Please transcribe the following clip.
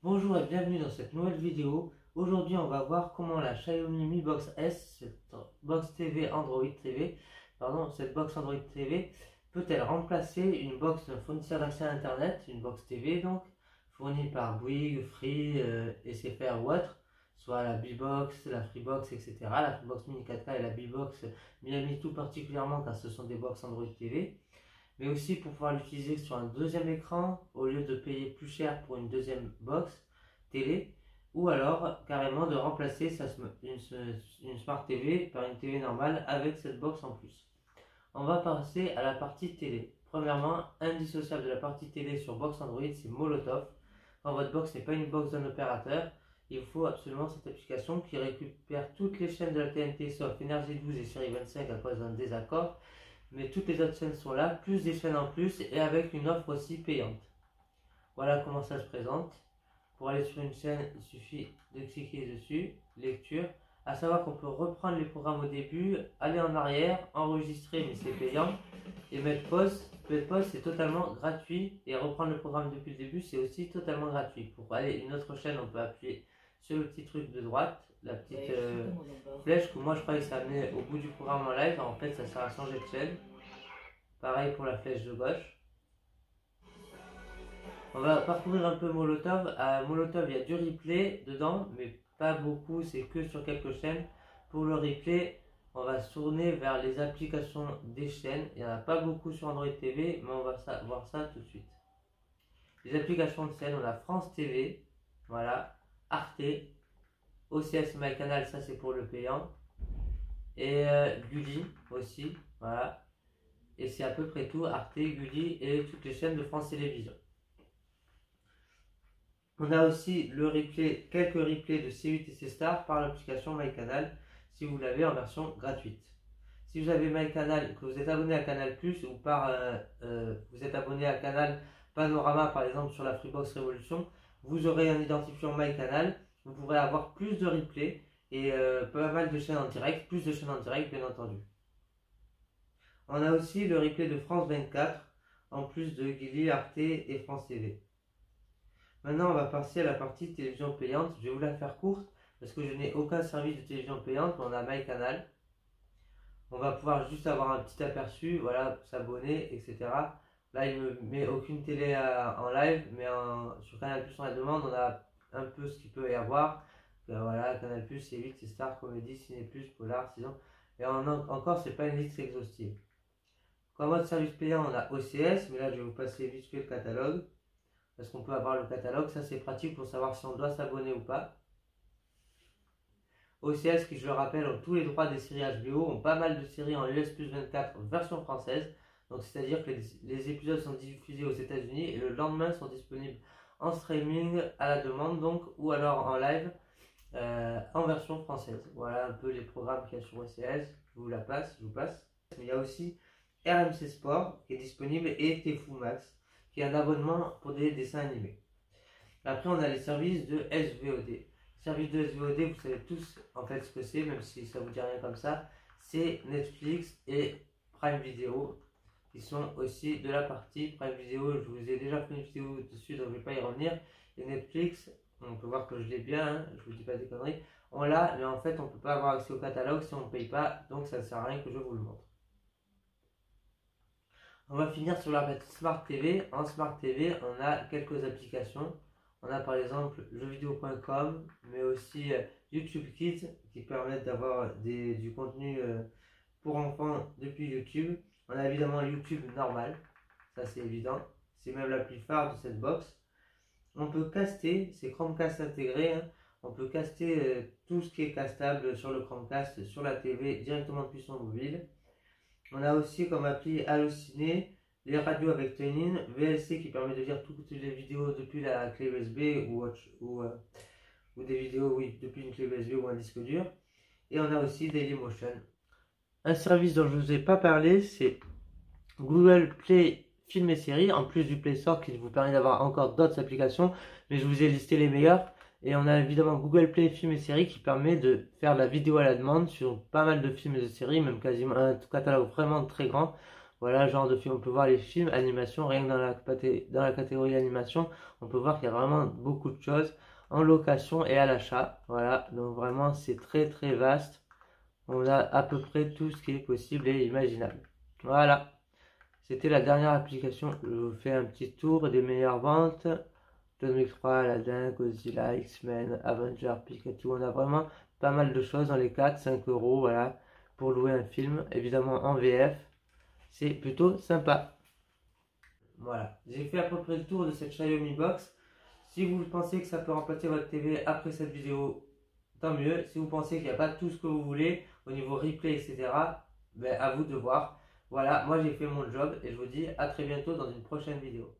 Bonjour et bienvenue dans cette nouvelle vidéo. Aujourd'hui on va voir comment la Xiaomi Mi Box S, cette box TV Android TV, cette box Android TV peut-elle remplacer une box d'un fournisseur d'accès à internet, une box TV donc, fournie par Bouygues, Free, SFR ou autre, soit la B-Box, la Freebox, etc. La Freebox Mini 4K et la B-Box Miami tout particulièrement car ce sont des box Android TV. Mais aussi pour pouvoir l'utiliser sur un deuxième écran au lieu de payer plus cher pour une deuxième box télé, ou alors carrément de remplacer une Smart TV par une TV normale avec cette box en plus. On va passer à la partie télé. Premièrement, indissociable de la partie télé sur box Android, c'est Molotov. Quand votre box n'est pas une box d'un opérateur, il faut absolument cette application qui récupère toutes les chaînes de la TNT sauf Énergie 12 et Série 25 à cause d'un désaccord. Mais toutes les autres chaînes sont là, plus des chaînes en plus et avec une offre aussi payante. Voilà comment ça se présente. Pour aller sur une chaîne, il suffit de cliquer dessus, lecture. À savoir qu'on peut reprendre les programmes au début, aller en arrière, enregistrer mais c'est payant, et mettre pause. Mettre pause c'est totalement gratuit et reprendre le programme depuis le début c'est aussi totalement gratuit. Pour aller une autre chaîne, on peut appuyer sur le petit truc de droite, la petite flèche que moi je croyais que ça amenait au bout du programme en live. En fait ça sert à changer de chaîne. Pareil pour la flèche de gauche. On va parcourir un peu Molotov. À Molotov il y a du replay dedans mais pas beaucoup, c'est que sur quelques chaînes. Pour le replay on va se tourner vers les applications des chaînes. Il n'y en a pas beaucoup sur Android TV mais on va voir ça tout de suite. Les applications de chaînes, on a France TV, voilà, Arte, OCS MyCanal, ça c'est pour le payant, et Gulli aussi, voilà, et c'est à peu près tout, Arte, Gulli et toutes les chaînes de France Télévisions. On a aussi le replay, quelques replays de C8 et C-Star par l'application MyCanal si vous l'avez en version gratuite. Si vous avez MyCanal, que vous êtes abonné à Canal+, ou vous êtes abonné à Canal Panorama par exemple sur la Freebox Révolution, vous aurez un identifiant MyCanal, vous pourrez avoir plus de replays et pas mal de chaînes en direct, plus de chaînes en direct bien entendu. On a aussi le replay de France 24, en plus de Gulli, Arte et France TV. Maintenant on va passer à la partie télévision payante. Je vais vous la faire courte parce que je n'ai aucun service de télévision payante, mais on a MyCanal. On va pouvoir juste avoir un petit aperçu, voilà, s'abonner, etc. Là il ne me met aucune télé en live, mais sur Canal+, on la demande, on a un peu ce qu'il peut y avoir. Voilà, Canal+, C8, c'est Star, Comédie, Ciné+, Polar, Saison. Et encore, c'est pas une liste exhaustive. Comme mode service payant, on a OCS, mais là je vais vous passer vite fait le catalogue. Parce qu'on peut avoir le catalogue, ça c'est pratique pour savoir si on doit s'abonner ou pas. OCS qui, je le rappelle, ont tous les droits des séries HBO, ont pas mal de séries en US plus 24 version française. Donc c'est-à-dire que les épisodes sont diffusés aux États-Unis et le lendemain sont disponibles en streaming à la demande donc, ou alors en live en version française. Voilà un peu les programmes qu'il y a sur OCS, je vous passe. Il y a aussi RMC Sport qui est disponible et TFU Max qui est un abonnement pour des dessins animés. Après on a les services de SVOD. Service de SVOD, vous savez tous en fait ce que c'est, même si ça vous dit rien comme ça, c'est Netflix et Prime Video qui sont aussi de la partie Prime Video. Je vous ai déjà fait une vidéo dessus donc je ne vais pas y revenir. Et Netflix, on peut voir que je l'ai bien, hein, je vous dis pas des conneries, on l'a, mais en fait on ne peut pas avoir accès au catalogue si on ne paye pas, donc ça ne sert à rien que je vous le montre. On va finir sur la partie Smart TV. En Smart TV, on a quelques applications. On a par exemple jeuxvideo.com, mais aussi YouTube Kids qui permettent d'avoir du contenu pour enfants depuis YouTube. On a évidemment YouTube normal, ça c'est évident. C'est même la plus phare de cette box. On peut caster, c'est Chromecast intégré. Hein. On peut caster tout ce qui est castable sur le Chromecast, sur la TV, directement depuis son mobile. On a aussi comme appli Allociné, les radios avec TuneIn, VLC qui permet de lire toutes les vidéos depuis la clé USB ou des vidéos depuis une clé USB ou un disque dur. Et on a aussi Dailymotion. Un service dont je ne vous ai pas parlé, c'est Google Play Films et Séries, en plus du Play Store qui vous permet d'avoir encore d'autres applications, mais je vous ai listé les meilleures. Et on a évidemment Google Play Films et Séries qui permet de faire de la vidéo à la demande sur pas mal de films et de séries, même quasiment un catalogue vraiment très grand. Voilà, genre de film. On peut voir les films, animation, rien que dans la catégorie animation, on peut voir qu'il y a vraiment beaucoup de choses en location et à l'achat. Voilà, donc vraiment c'est très très vaste. On a à peu près tout ce qui est possible et imaginable. Voilà, c'était la dernière application. Je vous fais un petit tour des meilleures ventes. 2003, Aladdin, Godzilla, X-Men, Avengers, Pikachu. On a vraiment pas mal de choses dans les 4-5 euros, voilà, pour louer un film, évidemment en VF. C'est plutôt sympa. Voilà, j'ai fait à peu près le tour de cette Xiaomi Box. Si vous pensez que ça peut remplacer votre TV après cette vidéo, tant mieux. Si vous pensez qu'il n'y a pas tout ce que vous voulez au niveau replay, etc., ben, à vous de voir. Voilà, moi j'ai fait mon job et je vous dis à très bientôt dans une prochaine vidéo.